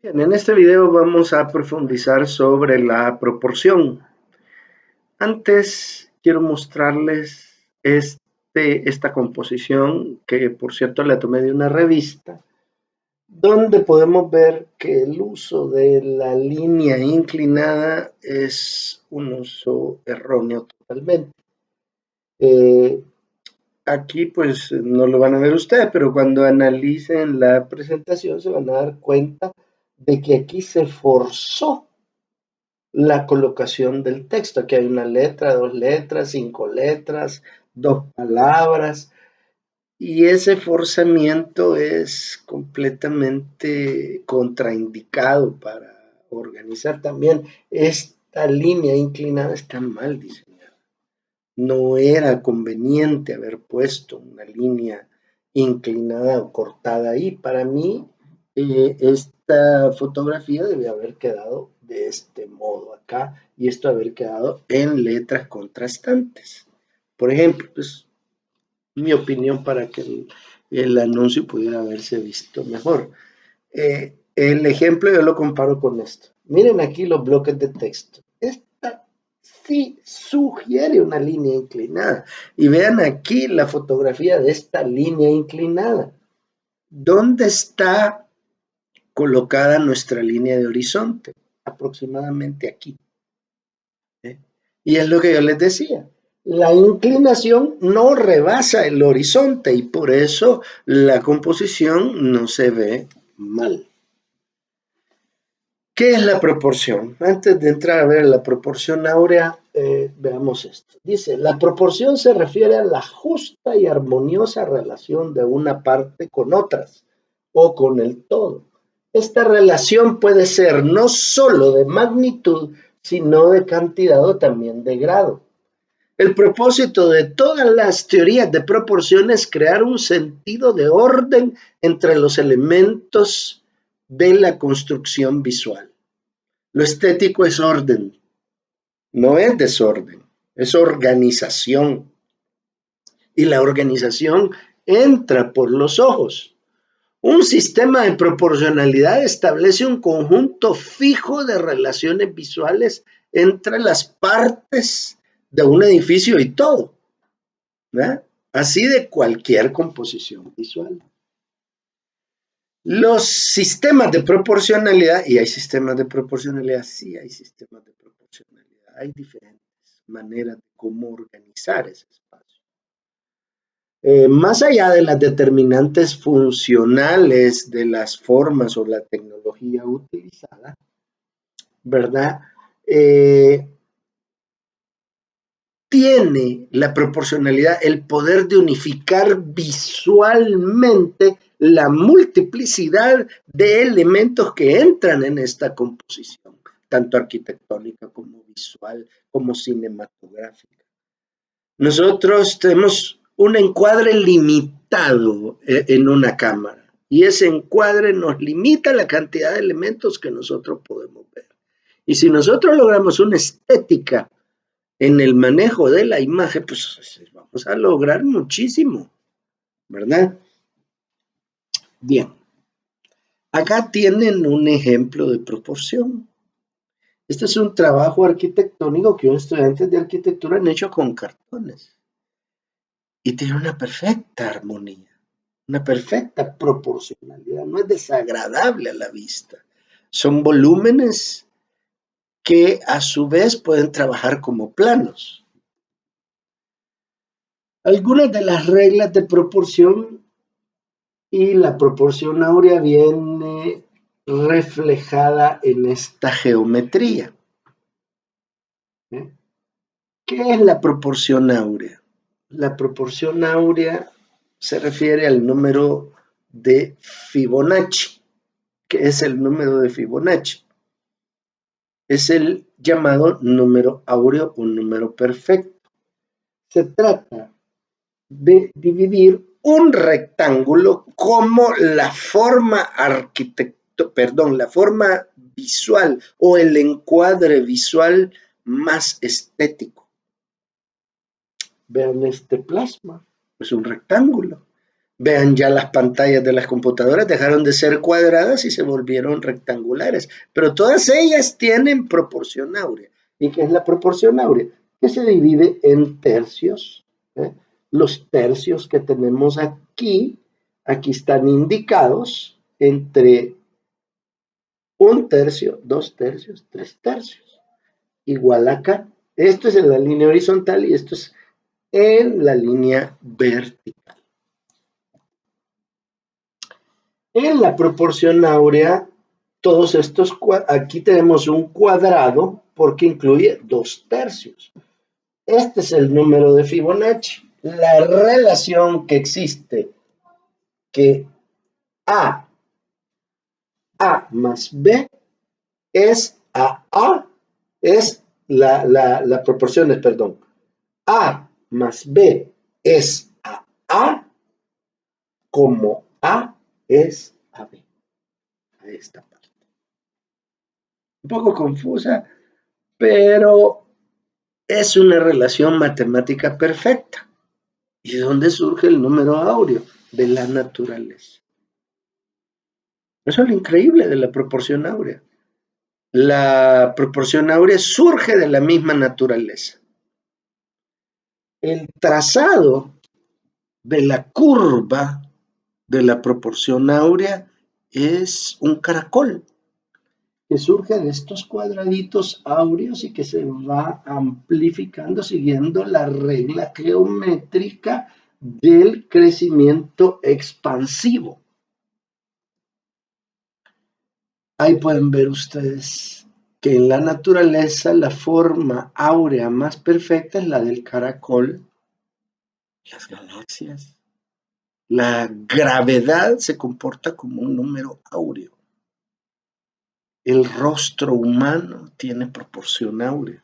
Bien, en este video vamos a profundizar sobre la proporción. Antes quiero mostrarles esta composición que por cierto la tomé de una revista, donde podemos ver que el uso de la línea inclinada es un uso erróneo totalmente. Eh, Aquí pues no lo van a ver ustedes, pero cuando analicen la presentación se van a dar cuenta de que aquí se forzó la colocación del texto. Aquí hay una letra, dos letras, cinco letras, dos palabras, y ese forzamiento es completamente contraindicado para organizar también. Esta línea inclinada está mal diseñada. No era conveniente haber puesto una línea inclinada o cortada ahí. Para mí, esta fotografía debe haber quedado de este modo acá y esto haber quedado en letras contrastantes. Por ejemplo, es mi opinión para que el anuncio pudiera haberse visto mejor. El ejemplo yo lo comparo con esto. Miren aquí los bloques de texto. Esta sí sugiere una línea inclinada. Y vean aquí la fotografía de esta línea inclinada. ¿Dónde está colocada nuestra línea de horizonte? Aproximadamente aquí. ¿Eh? Y es lo que yo les decía. La inclinación no rebasa el horizonte y por eso la composición no se ve mal. ¿Qué es la proporción? Antes de entrar a ver la proporción áurea, veamos esto. Dice, la proporción se refiere a la justa y armoniosa relación de una parte con otras o con el todo. Esta relación puede ser no solo de magnitud, sino de cantidad o también de grado. El propósito de todas las teorías de proporción es crear un sentido de orden entre los elementos de la construcción visual. Lo estético es orden, no es desorden, es organización. Y la organización entra por los ojos. Un sistema de proporcionalidad establece un conjunto fijo de relaciones visuales entre las partes de un edificio y todo, ¿verdad? Así de cualquier composición visual. Los sistemas de proporcionalidad, y hay sistemas de proporcionalidad, sí hay sistemas de proporcionalidad, hay diferentes maneras de cómo organizar ese espacio. Más allá de las determinantes funcionales de las formas o la tecnología utilizada, ¿verdad? Eh, Tiene la proporcionalidad el poder de unificar visualmente la multiplicidad de elementos que entran en esta composición, tanto arquitectónica como visual, como cinematográfica. Nosotros tenemos un encuadre limitado en una cámara y ese encuadre nos limita la cantidad de elementos que nosotros podemos ver. Y si nosotros logramos una estética en el manejo de la imagen, pues vamos a lograr muchísimo, ¿verdad? Bien, acá tienen un ejemplo de proporción. Este es un trabajo arquitectónico que unos estudiantes de arquitectura han hecho con cartones y tiene una perfecta armonía, una perfecta proporcionalidad, no es desagradable a la vista. Son volúmenes que a su vez pueden trabajar como planos. Algunas de las reglas de proporción y la proporción áurea viene reflejada en esta geometría. ¿Eh? ¿Qué es la proporción áurea? La proporción áurea se refiere al número de Fibonacci. ¿Qué es el número de Fibonacci? Es el llamado número áureo o número perfecto. Se trata de dividir un rectángulo como la forma la forma visual o el encuadre visual más estético. Vean este plasma, es un rectángulo. Vean ya las pantallas de las computadoras dejaron de ser cuadradas y se volvieron rectangulares, pero todas ellas tienen proporción áurea. ¿Y qué es la proporción áurea? Que se divide en tercios. ¿eh? Los tercios que tenemos aquí están indicados entre un tercio, dos tercios, tres tercios. Igual acá. Esto es en la línea horizontal y esto es en la línea vertical. En la proporción áurea, todos estos, aquí tenemos un cuadrado porque incluye dos tercios. Este es el número de Fibonacci. La relación que existe que A más B es A es la proporción es, perdón, A más B es A como A es a B. A esta parte. Un poco confusa, pero es una relación matemática perfecta. ¿Y de dónde surge el número áureo? De la naturaleza. Eso es lo increíble de la proporción áurea. La proporción áurea surge de la misma naturaleza. El trazado de la curva de la proporción áurea es un caracol que surge de estos cuadraditos áureos y que se va amplificando siguiendo la regla geométrica del crecimiento expansivo. Ahí pueden ver ustedes que en la naturaleza la forma áurea más perfecta es la del caracol, las galaxias. La gravedad se comporta como un número áureo. El rostro humano tiene proporción áurea.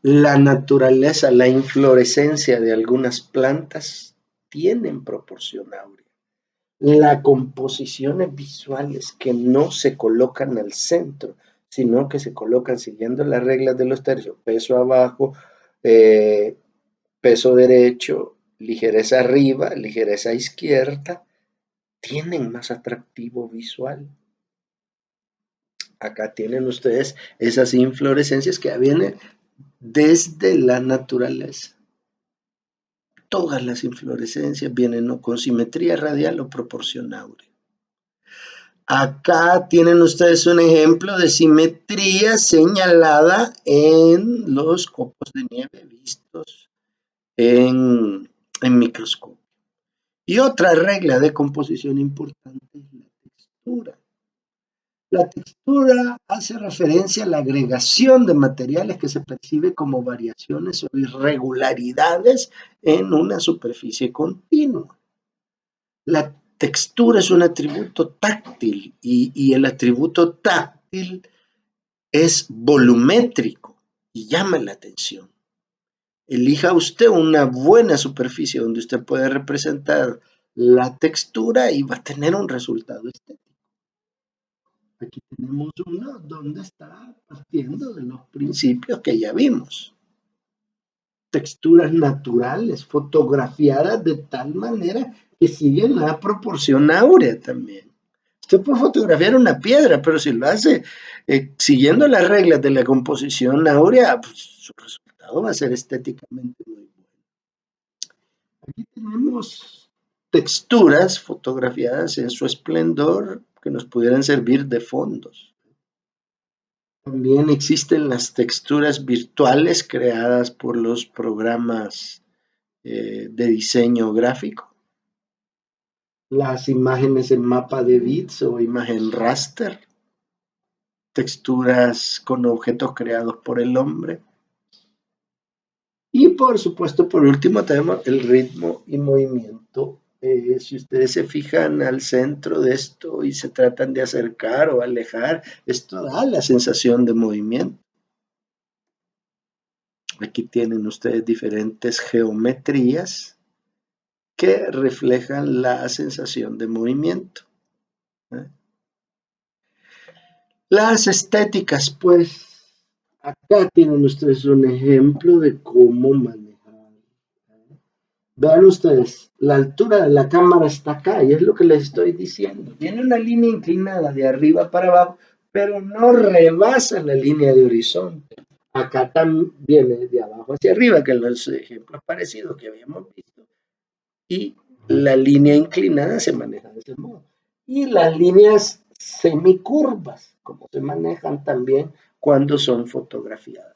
La naturaleza, la inflorescencia de algunas plantas tienen proporción áurea. Las composiciones visuales que no se colocan al centro, sino que se colocan siguiendo las reglas de los tercios, peso abajo, peso derecho, ligereza arriba, ligereza izquierda, tienen más atractivo visual. Acá tienen ustedes esas inflorescencias que vienen desde la naturaleza. Todas las inflorescencias vienen o con simetría radial o proporción áurea. Acá tienen ustedes un ejemplo de simetría señalada en los copos de nieve vistos en microscopio. Y otra regla de composición importante es la textura. La textura hace referencia a la agregación de materiales que se percibe como variaciones o irregularidades en una superficie continua. La textura es un atributo táctil y el atributo táctil es volumétrico y llama la atención. Elija usted una buena superficie donde usted puede representar la textura y va a tener un resultado estético. Aquí tenemos uno donde está partiendo de los principios que ya vimos. Texturas naturales, fotografiadas de tal manera que siguen la proporción áurea también. Usted puede fotografiar una piedra, pero si lo hace siguiendo las reglas de la composición áurea, pues, su resultado va a ser estéticamente muy bueno. Aquí tenemos texturas fotografiadas en su esplendor que nos pudieran servir de fondos. También existen las texturas virtuales creadas por los programas de diseño gráfico. Las imágenes en mapa de bits o imagen raster. Texturas con objetos creados por el hombre. Y por supuesto, por último, tenemos el ritmo y movimiento. Si ustedes se fijan al centro de esto y se tratan de acercar o alejar, esto da la sensación de movimiento. Aquí tienen ustedes diferentes geometrías que reflejan la sensación de movimiento. Las estéticas, pues, acá tienen ustedes un ejemplo de cómo manejar Vean ustedes, la altura de la cámara está acá y es lo que les estoy diciendo. Viene una línea inclinada de arriba para abajo, pero no rebasa la línea de horizonte. Acá también viene de abajo hacia arriba, que en los ejemplos parecidos que habíamos visto. Y la línea inclinada se maneja de ese modo. Y las líneas semicurvas, como se manejan también cuando son fotografiadas.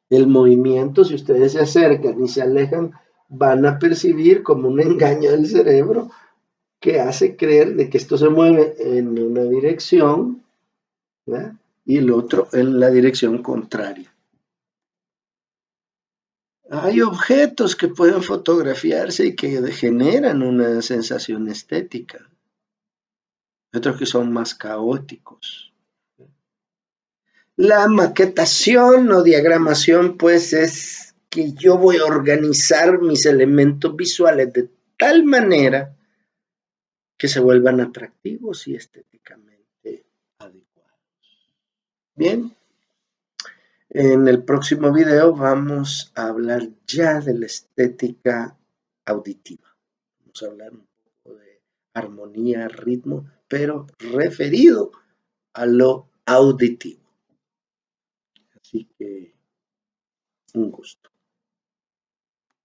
El movimiento, si ustedes se acercan y se alejan, van a percibir como un engaño del cerebro que hace creer de que esto se mueve en una dirección, ¿verdad? Y el otro en la dirección contraria. Hay objetos que pueden fotografiarse y que generan una sensación estética, otros que son más caóticos. La maquetación o diagramación, pues, es que yo voy a organizar mis elementos visuales de tal manera que se vuelvan atractivos y estéticamente adecuados. Bien, en el próximo video vamos a hablar ya de la estética auditiva. Vamos a hablar un poco de armonía, ritmo, pero referido a lo auditivo. Así que un gusto.